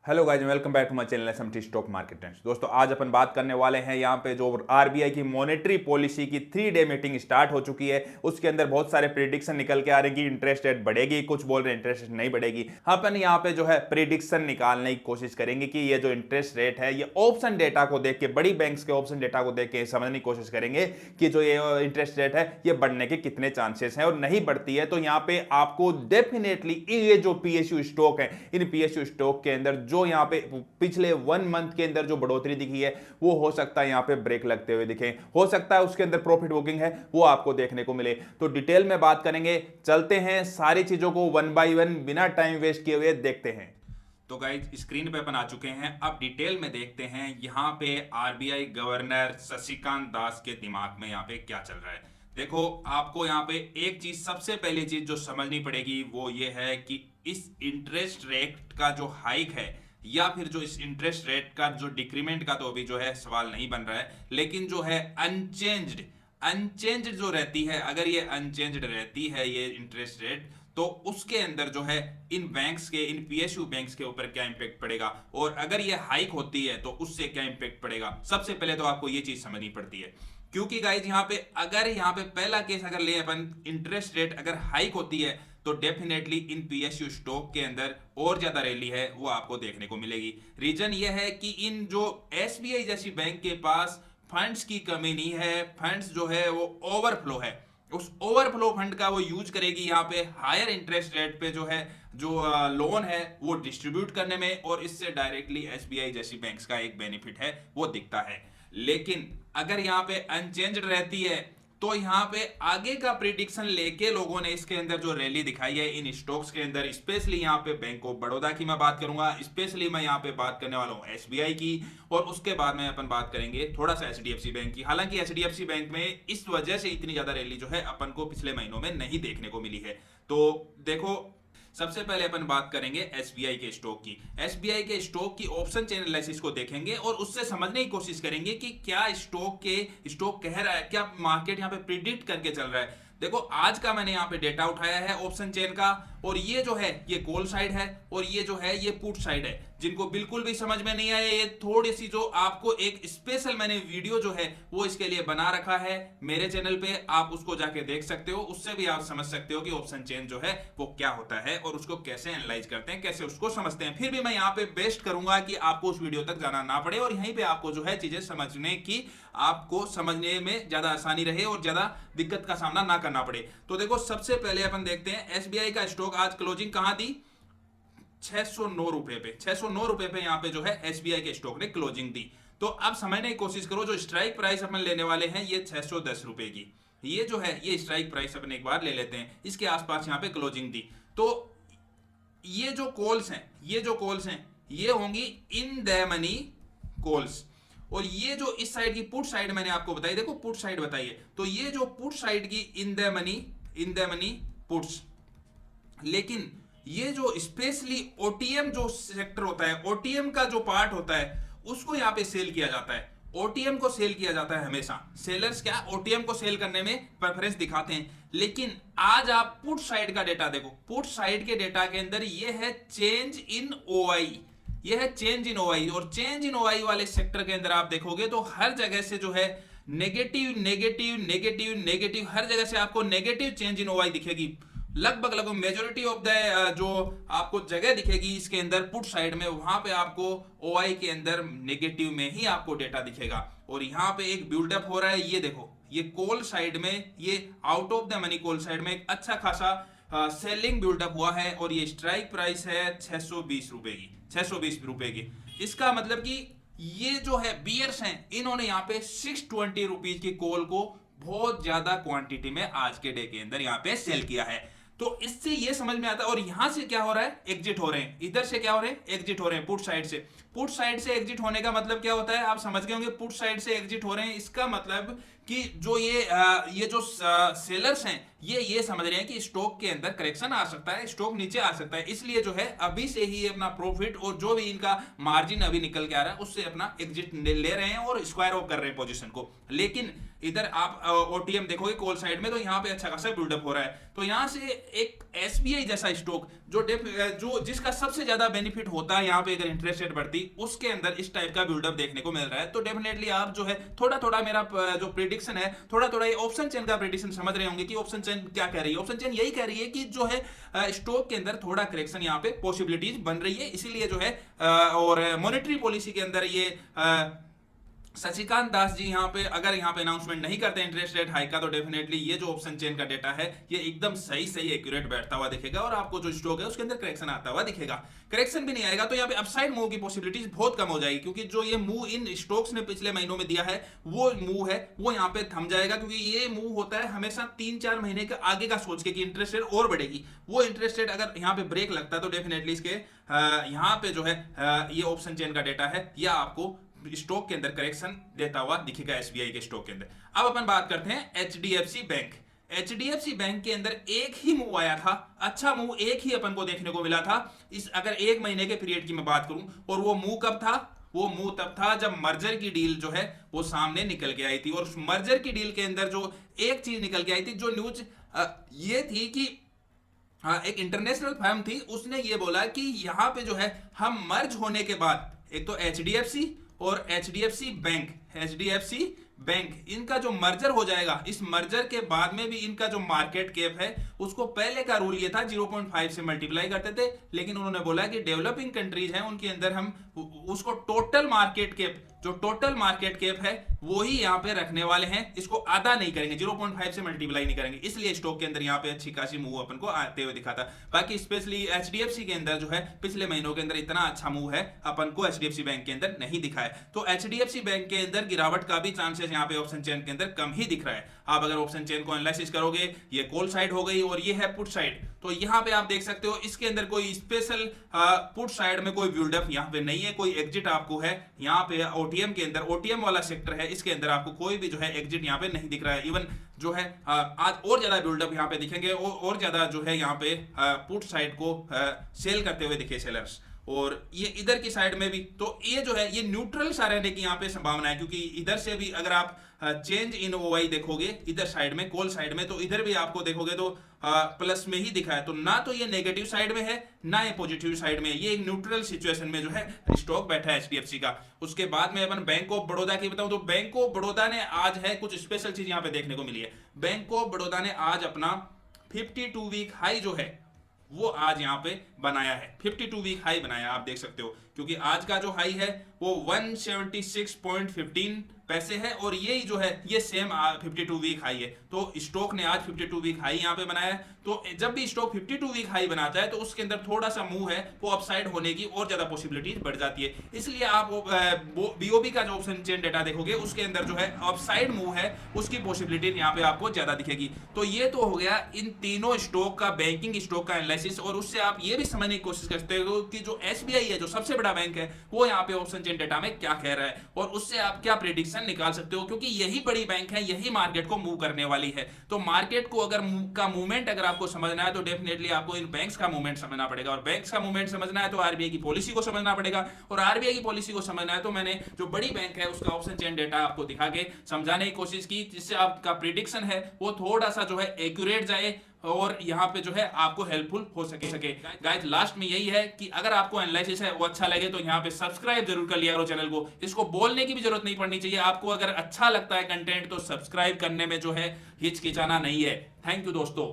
Hello guys, welcome back to my channel SMT stock market trends. दोस्तों, आज अपन बात करने वाले हैं यहाँ पे जो आरबीआई की मॉनेटरी पॉलिसी की 3 डे मीटिंग स्टार्ट हो चुकी है। उसके अंदर बहुत सारे प्रिडिक्शन निकल के आ रहे हैं कि इंटरेस्ट रेट बढ़ेगी, कुछ बोल रहे हैं इंटरेस्ट रेट नहीं बढ़ेगी। अपन यहाँ पे जो है प्रिडिक्शन निकालने की कोशिश करेंगे कि ये जो इंटरेस्ट रेट है ये ऑप्शन डेटा को देख के, बड़ी बैंक्स के ऑप्शन डेटा को देख के समझने की कोशिश करेंगे कि जो ये इंटरेस्ट रेट है ये बढ़ने के कितने चांसेस हैं। और नहीं बढ़ती है तो यहाँ पे आपको डेफिनेटली ये जो पीएसयू स्टॉक है, इन पीएसयू स्टॉक के अंदर जो यहाँ पे पिछले 1 मंथ के अंदर जो बढ़ोतरी दिखी है वो हो सकता है यहाँ पे ब्रेक लगते हुए दिखे, हो सकता है उसके अंदर प्रॉफिट बुकिंग है वो आपको देखने को मिले। तो डिटेल में बात करेंगे, चलते हैं सारी चीजों को वन बाय वन बिना टाइम वेस्ट किए हुए देखते हैं। तो गाइज स्क्रीन पे अपन आ चुके हैं। अब डिटेल में देखते हैं यहाँ पे आरबीआई गवर्नर शक्तिकांत दास के दिमाग में यहाँ पे क्या चल रहा है। देखो, आपको यहाँ पे एक चीज, सबसे पहली चीज जो समझनी पड़ेगी वो ये है कि इस इंटरेस्ट रेट का जो हाइक है या फिर जो इस इंटरेस्ट रेट का जो डिक्रीमेंट का तो अभी जो है सवाल नहीं बन रहा है, लेकिन जो है अनचेंज्ड जो रहती है, अगर ये अनचेंज्ड रहती है ये इंटरेस्ट रेट, तो उसके अंदर जो है इन बैंक्स के, इन पीएसयू बैंक्स के ऊपर क्या इंपैक्ट पड़ेगा, और अगर ये हाइक होती है तो उससे क्या इंपैक्ट पड़ेगा। सबसे पहले तो आपको ये चीज समझनी पड़ती है, क्योंकि गाइज यहाँ पे अगर यहाँ पे पहला केस अगर ले अपन, इंटरेस्ट रेट अगर हाइक होती है तो डेफिनेटली इन पीएसयू स्टॉक के अंदर और ज्यादा रैली है वो आपको देखने को मिलेगी। रीजन ये है कि इन जो एसबीआई जैसी बैंक के पास फंड्स की कमी नहीं है, फंड्स जो है वो ओवरफ्लो है। उस ओवरफ्लो फंड का वो यूज करेगी यहाँ पे हायर इंटरेस्ट रेट पे जो है, जो लोन है वो डिस्ट्रीब्यूट करने में, और इससे डायरेक्टली एसबीआई जैसी बैंक्स का एक बेनिफिट है वो दिखता है। लेकिन अगर यहाँ पे अनचेंज्ड रहती है तो यहाँ पे आगे का प्रिडिक्शन लेके लोगों ने इसके अंदर जो रैली दिखाई है इन स्टॉक्स के अंदर, स्पेशली यहाँ पे बैंक ऑफ बड़ौदा की मैं बात करूंगा, स्पेशली मैं यहाँ पे बात करने वाला हूँ एसबीआई की, और उसके बाद में अपन बात करेंगे थोड़ा सा एचडीएफसी बैंक की। हालांकि एचडीएफसी बैंक में इस वजह से इतनी ज्यादा रैली जो है अपन को पिछले महीनों में नहीं देखने को मिली है। तो देखो, सबसे पहले अपन बात करेंगे एसबीआई के स्टॉक की। एसबीआई के स्टॉक की ऑप्शन चेन एनालिसिस को देखेंगे और उससे समझने की कोशिश करेंगे कि क्या स्टॉक कह रहा है, क्या मार्केट यहाँ पे प्रिडिक्ट करके चल रहा है। देखो, आज का मैंने यहाँ पे डेटा उठाया है ऑप्शन चेन का, और ये जो है ये कॉल साइड है और ये जो है ये पुट साइड है। जिनको बिल्कुल भी समझ में नहीं आया, ये थोड़ी सी जो आपको एक स्पेशल मैंने वीडियो जो है वो इसके लिए बना रखा है मेरे चैनल पे, आप उसको जाके देख सकते हो। उससे भी आप समझ सकते हो कि ऑप्शन चेन जो है वो क्या होता है और उसको कैसे एनालाइज करते हैं, कैसे उसको समझते हैं। फिर भी मैं यहाँ पे बेस्ट करूंगा कि आपको उस वीडियो तक जाना ना पड़े और यहीं पे आपको जो है चीजें समझने की, आपको समझने में ज्यादा आसानी रहे और ज्यादा दिक्कत का सामना ना करना पड़े। तो देखो, सबसे पहले अपन देखते हैं एसबीआई का स्टॉक आज क्लोजिंग कहां दी, 609 रुपए पे। 609 रुपए पे यहाँ पे जो है एसबीआई के स्टॉक ने क्लोजिंग दी। तो अब समझने की कोशिश करो, जो स्ट्राइक प्राइस अपन लेने वाले हैं ये 610 रुपए की, ये जो है ये स्ट्राइक प्राइस अपन एक बार ले लेते हैं, इसके आसपास यहाँ पे क्लोजिंग दी। तो ये जो कॉल्स हैं ये होंगी इन द मनी कॉल्स, और ये जो इस साइड की पुट साइड मैंने आपको बताई, देखो पुट साइड बताइए, तो ये जो पुट साइड की इन द मनी पुट्स। लेकिन ये जो स्पेशली ओटीएम जो सेक्टर होता है, ओटीएम का जो पार्ट होता है उसको यहाँ पे सेल किया जाता है। ओटीएम को सेल किया जाता है हमेशा, सेलर्स क्या ओटीएम को सेल करने में प्रेफरेंस दिखाते हैं। लेकिन आज आप पुट साइड का डेटा देखो, पुट साइड के डेटा के अंदर ये है चेंज इन ओआई, ये है चेंज इन ओआई, और चेंज इन ओआई वाले सेक्टर के अंदर आप देखोगे तो हर जगह से जो है नेगेटिव नेगेटिव नेगेटिव नेगेटिव, हर जगह से आपको नेगेटिव चेंज इन ओआई दिखेगी। लगभग मेजोरिटी ऑफ द जो आपको जगह दिखेगी इसके अंदर पुट साइड में, वहां पे आपको ओआई के अंदर नेगेटिव में ही आपको डेटा दिखेगा। और यहाँ पे एक बिल्डअप हो रहा है, ये देखो, ये कॉल साइड में, ये out of the money call side में एक अच्छा खासा सेलिंग बिल्डअप हुआ है, और ये स्ट्राइक प्राइस है 620 रुपए की, 620 रुपए की। इसका मतलब कि ये जो है बियर्स हैं, इन्होंने यहाँ पे 620 रुपीज की कॉल को बहुत ज्यादा क्वांटिटी में आज के डे के अंदर यहाँ पे सेल किया है। तो इससे ये समझ में आता है, और यहां से क्या हो रहा है, एग्जिट हो रहे हैं, इधर से क्या हो रहे हैं, एग्जिट हो रहे हैं पुट साइड से। पुट साइड से एग्जिट होने का मतलब क्या होता है, आप समझ गए होंगे। पुट साइड से एग्जिट हो रहे हैं, इसका मतलब कि जो ये जो सेलर्स हैं ये समझ रहे हैं कि स्टॉक के अंदर करेक्शन आ सकता है, स्टॉक नीचे आ सकता है, इसलिए जो है अभी से ही अपना प्रॉफिट और जो भी इनका मार्जिन अभी निकल के आ रहा है उससे अपना एग्जिट ले रहे हैं और स्क्वायर ऑफ कर रहे हैं पोजीशन को। लेकिन इधर आप ओटीएम देखोगे कॉल साइड में, तो यहाँ पे अच्छा खासा बिल्डअप हो रहा है। तो यहाँ से एक एसबीआई जैसा स्टॉक जो जिसका सबसे ज्यादा बेनिफिट होता है यहाँ पे अगर इंटरेस्ट रेट बढ़ती, उसके अंदर इस टाइप का बिल्डअप देखने को मिल रहा है। तो डेफिनेटली आप जो है थोड़ा थोड़ा मेरा जो प्रिडिक्शन है, थोड़ा थोड़ा ये ऑप्शन चेन का प्रिडिक्शन समझ रहे होंगे कि ऑप्शन चेन क्या कह रही है। ऑप्शन चेन यही कह रही है कि जो है स्टॉक के अंदर थोड़ा करेक्शन यहाँ पे पॉसिबिलिटीज बन रही है, इसीलिए जो है और मॉनेटरी पॉलिसी के अंदर ये शशिकांत दास जी यहाँ पे अगर यहाँ पे अनाउंसमेंट नहीं करते इंटरेस्ट रेट हाइक का, तो डेफिनेटली ये जो ऑप्शन चेन का डेटा है ये एकदम सही एक्यूरेट बैठता हुआ दिखेगा और आपको जो स्टॉक है उसके अंदर करेक्शन आता हुआ दिखेगा। करेक्शन भी नहीं आएगा तो यहाँ पे अपसाइड मूव की पॉसिबिलिटीज बहुत कम हो जाएगी, क्योंकि जो ये मूव इन स्टॉक्स ने पिछले महीनों में दिया है वो मूव है वो यहाँ पे थम जाएगा, क्योंकि ये मूव होता है हमेशा 3-4 महीने के आगे का सोच के कि इंटरेस्ट रेट और बढ़ेगी। वो इंटरेस्ट रेट अगर यहाँ पे ब्रेक लगता है तो डेफिनेटली इसके यहाँ पे जो है ये ऑप्शन चेन का डेटा है या आपको स्टॉक के अंदर करेक्शन देता हुआ दिखेगा एसबीआई के स्टॉक के अंदर। अब अपन बात करते हैं एचडीएफसी बैंक। एचडीएफसी बैंक के अंदर एक ही मूव आया था, अच्छा मूव एक ही अपन को देखने को मिला था इस अगर 1 महीने के पीरियड की मैं बात करूं, और वो मूव कब था? वो मूव तब था जब मर्जर की डील जो है वो सामने निकल के आई थी। और उस मर्जर की डील के अंदर जो एक चीज निकल के आई थी, जो न्यूज ये थी कि एक इंटरनेशनल फर्म थी, उसने ये बोला कि यहाँ पे जो है हम मर्ज होने के बाद एक तो एचडीएफसी और एचडीएफसी बैंक इनका जो मर्जर हो जाएगा, इस मर्जर के बाद में भी इनका जो मार्केट कैप है उसको पहले का रूल ये था 0.5 से मल्टीप्लाई करते थे, लेकिन उन्होंने बोला कि डेवलपिंग कंट्रीज हैं उनके अंदर हम उसको टोटल मार्केट कैप है वो ही यहाँ पे रखने वाले हैं, इसको आधा नहीं करेंगे, 0.5 से मल्टीप्लाई नहीं करेंगे। इसलिए स्टॉक के अंदर यहाँ पे अच्छी खासी मूव अपन को आते हुए दिखा था। बाकी स्पेशली एचडीएफसी के अंदर जो है पिछले महीनों के अंदर इतना अच्छा मूव है अपन को एचडीएफसी बैंक के अंदर नहीं दिखा है। तो एचडीएफसी बैंक के अंदर गिरावट का भी चांसेस यहाँ पे ऑप्शन चेन के अंदर कम ही दिख रहा है। आप अगर ऑप्शन चेन को एनालिसिस करोगे, ये कॉल साइड हो गई और ये है पुट साइड, तो यहाँ पे आप देख सकते हो इसके अंदर कोई स्पेशल पुट साइड में कोई बिल्डअप यहाँ पे नहीं है, कोई एग्जिट आपको है यहाँ पे ओटीएम के अंदर, ओटीएम वाला सेक्टर है, इसके अंदर आपको कोई भी जो है एग्जिट यहाँ पे नहीं दिख रहा है। इवन जो है आज और ज्यादा बिल्डअप यहाँ पे दिखेंगे और ज्यादा जो है यहाँ पे पुट साइड को सेल करते हुए दिखे सेलर्स, और ये इधर की साइड में भी। तो ये जो है ये न्यूट्रल सा रहने की यहाँ पे संभावना है, क्योंकि इधर से भी अगर आप चेंज इन ओवाई देखोगे इधर साइड में कॉल साइड में, तो इधर भी आपको देखोगे तो प्लस में ही दिखा है। तो ना तो ये नेगेटिव साइड में है ना ये पॉजिटिव साइड में, ये एक न्यूट्रल सिचुएशन में जो है स्टॉक बैठा है एचडीएफसी का। उसके बाद में अपन बैंक ऑफ बड़ौदा की बताऊं तो बैंक ऑफ बड़ौदा ने आज है कुछ स्पेशल चीज यहाँ पे देखने को मिली है। बैंक ऑफ बड़ौदा ने आज अपना 52 वीक हाई जो है वो आज यहाँ पे बनाया है, 52 वीक हाई बनाया आप देख सकते हो, क्योंकि आज का जो हाई है वो 176.15 पैसे है और यही जो है ये सेम 52 वीक हाई है। तो स्टॉक ने आज 52 वीक हाई यहाँ पे बनाया है। तो जब भी स्टॉक 52 वीक हाई बनाता है तो उसके अंदर थोड़ा सा मूव है वो अपसाइड होने की और ज्यादा पॉसिबिलिटीज बढ़ जाती है। इसलिए आप बीओबी का जो ऑप्शन चेन डेटा देखोगे उसके अंदर जो है अपसाइड मूव है उसकी पॉसिबिलिटी यहाँ पे आपको ज्यादा दिखेगी। तो ये तो हो गया इन तीनों स्टॉक का, बैंकिंग स्टॉक का एनालिसिस, और उससे आप ये भी समझने की कोशिश करते हो कि जो एसबीआई है जो सबसे बड़ा बैंक है वो यहाँ पे ऑप्शन चेन डेटा में क्या कह रहा है और उससे आप क्या प्रेडिक्शन निकाल सकते हो, क्योंकि यही बड़ी बैंक है, यही मार्केट को मूव करने वाली है। तो मार्केट को अगर का मूवमेंट अगर आपको समझना है तो डेफिनेटली आपको इन बैंक्स का मूवमेंट समझना पड़ेगा, और बैंक्स का मूवमेंट समझना है तो आरबीआई की पॉलिसी को समझना पड़ेगा, और आरबीआई की पॉलिसी को समझना है तो मैंने जो बड़ी बैंक है उसका ऑप्शन चेन डेटा आपको दिखा के समझाने की कोशिश की, जिससे आपका प्रेडिक्शन है वो थोड़ा सा जो है एक्यूरेट जाए और यहाँ पे जो है आपको हेल्पफुल हो सके। गाइस लास्ट में यही है कि अगर आपको एनालिसिस है वो अच्छा लगे तो यहाँ पे सब्सक्राइब जरूर कर लिया करो चैनल को, इसको बोलने की भी जरूरत नहीं पड़नी चाहिए। आपको अगर अच्छा लगता है कंटेंट तो सब्सक्राइब करने में जो है हिचकिचाना नहीं है। थैंक यू दोस्तों।